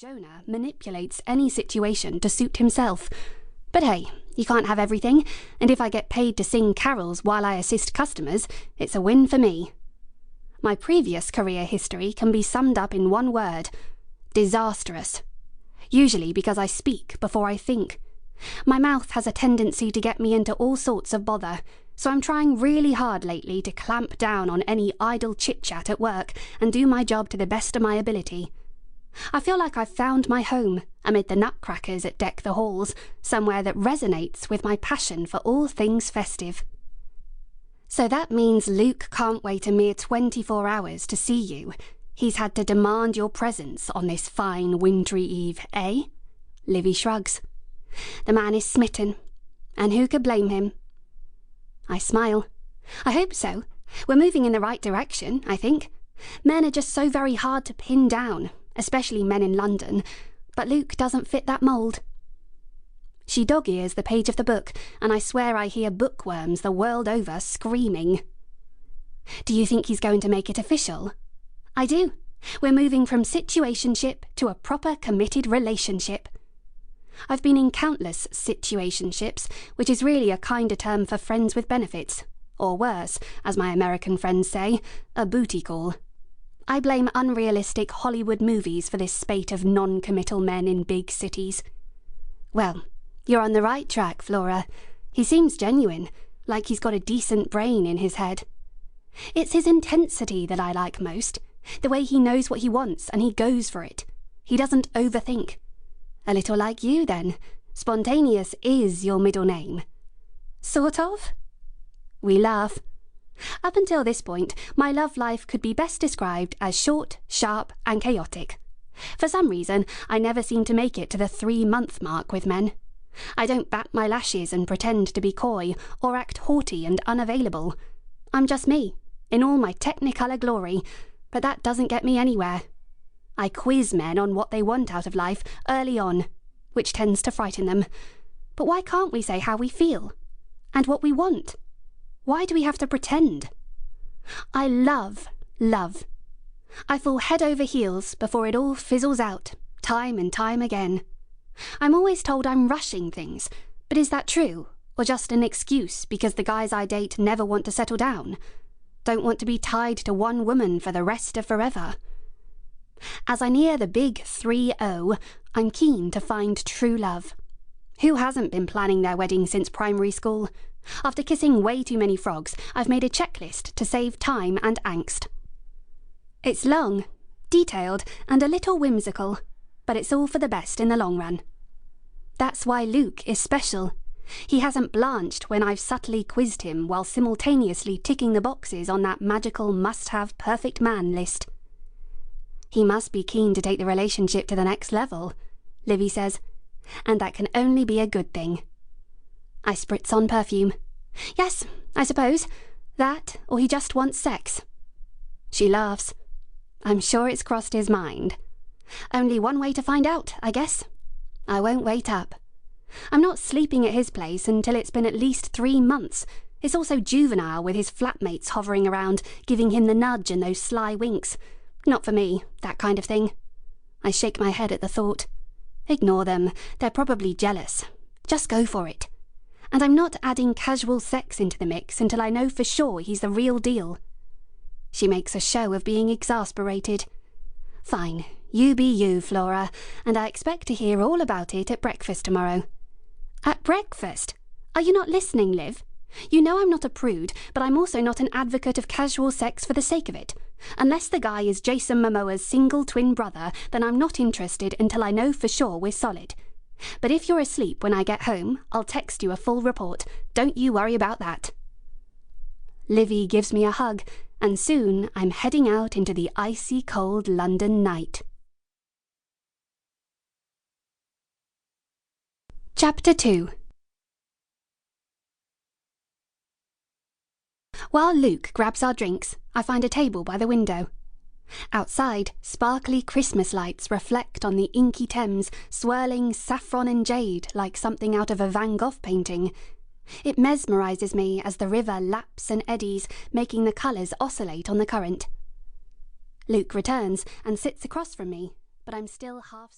Jonah manipulates any situation to suit himself. But hey, you can't have everything, and if I get paid to sing carols while I assist customers, it's a win for me. My previous career history can be summed up in one word: disastrous. Usually because I speak before I think. My mouth has a tendency to get me into all sorts of bother, so I'm trying really hard lately to clamp down on any idle chit-chat at work and do my job to the best of my ability. I feel like I've found my home, amid the nutcrackers that deck the halls, somewhere that resonates with my passion for all things festive. So that means Luke can't wait a mere 24 hours to see you. He's had to demand your presence on this fine wintry eve, eh? Livy shrugs. The man is smitten, and who could blame him? I smile. I hope so. We're moving in the right direction, I think. Men are just so very hard to pin down, especially men in London, but Luke doesn't fit that mould. She dog-ears the page of the book, and I swear I hear bookworms the world over screaming. Do you think he's going to make it official? I do. We're moving from situationship to a proper committed relationship. I've been in countless situationships, which is really a kinder term for friends with benefits, or worse, as my American friends say, a booty call. I blame unrealistic Hollywood movies for this spate of non-committal men in big cities. Well, you're on the right track, Flora. He seems genuine, like he's got a decent brain in his head. It's his intensity that I like most, the way he knows what he wants and he goes for it. He doesn't overthink. A little like you, then. Spontaneous is your middle name. Sort of? We laugh. Up until this point, my love life could be best described as short, sharp, and chaotic. For some reason, I never seem to make it to the 3-month mark with men. I don't bat my lashes and pretend to be coy, or act haughty and unavailable. I'm just me, in all my technicolor glory, but that doesn't get me anywhere. I quiz men on what they want out of life early on, which tends to frighten them. But why can't we say how we feel? And what we want? Why do we have to pretend? I love love. I fall head over heels before it all fizzles out, time and time again. I'm always told I'm rushing things, but is that true, or just an excuse because the guys I date never want to settle down? Don't want to be tied to one woman for the rest of forever? As I near the big 3-0, I'm keen to find true love. Who hasn't been planning their wedding since primary school? After kissing way too many frogs, I've made a checklist to save time and angst. It's long, detailed, and a little whimsical, but it's all for the best in the long run. That's why Luke is special. He hasn't blanched when I've subtly quizzed him while simultaneously ticking the boxes on that magical must-have perfect man list. He must be keen to take the relationship to the next level, Livy says, and that can only be a good thing. I spritz on perfume. Yes, I suppose. That, or he just wants sex. She laughs. I'm sure it's crossed his mind. Only one way to find out, I guess. I won't wait up. I'm not sleeping at his place until it's been at least 3 months. It's all so juvenile with his flatmates hovering around, giving him the nudge and those sly winks. Not for me, that kind of thing. I shake my head at the thought. Ignore them. They're probably jealous. Just go for it. And I'm not adding casual sex into the mix until I know for sure he's the real deal. She makes a show of being exasperated. Fine, you be you, Flora, and I expect to hear all about it at breakfast tomorrow. At breakfast? Are you not listening, Liv? You know I'm not a prude, but I'm also not an advocate of casual sex for the sake of it. Unless the guy is Jason Momoa's single twin brother, then I'm not interested until I know for sure we're solid. But if you're asleep when I get home, I'll text you a full report. Don't you worry about that. Livy gives me a hug, and soon I'm heading out into the icy cold London night. Chapter 2. While Luke grabs our drinks, I find a table by the window. Outside, sparkly Christmas lights reflect on the inky Thames, swirling saffron and jade like something out of a Van Gogh painting. It mesmerises me as the river laps and eddies, making the colours oscillate on the current. Luke returns and sits across from me, but I'm still half...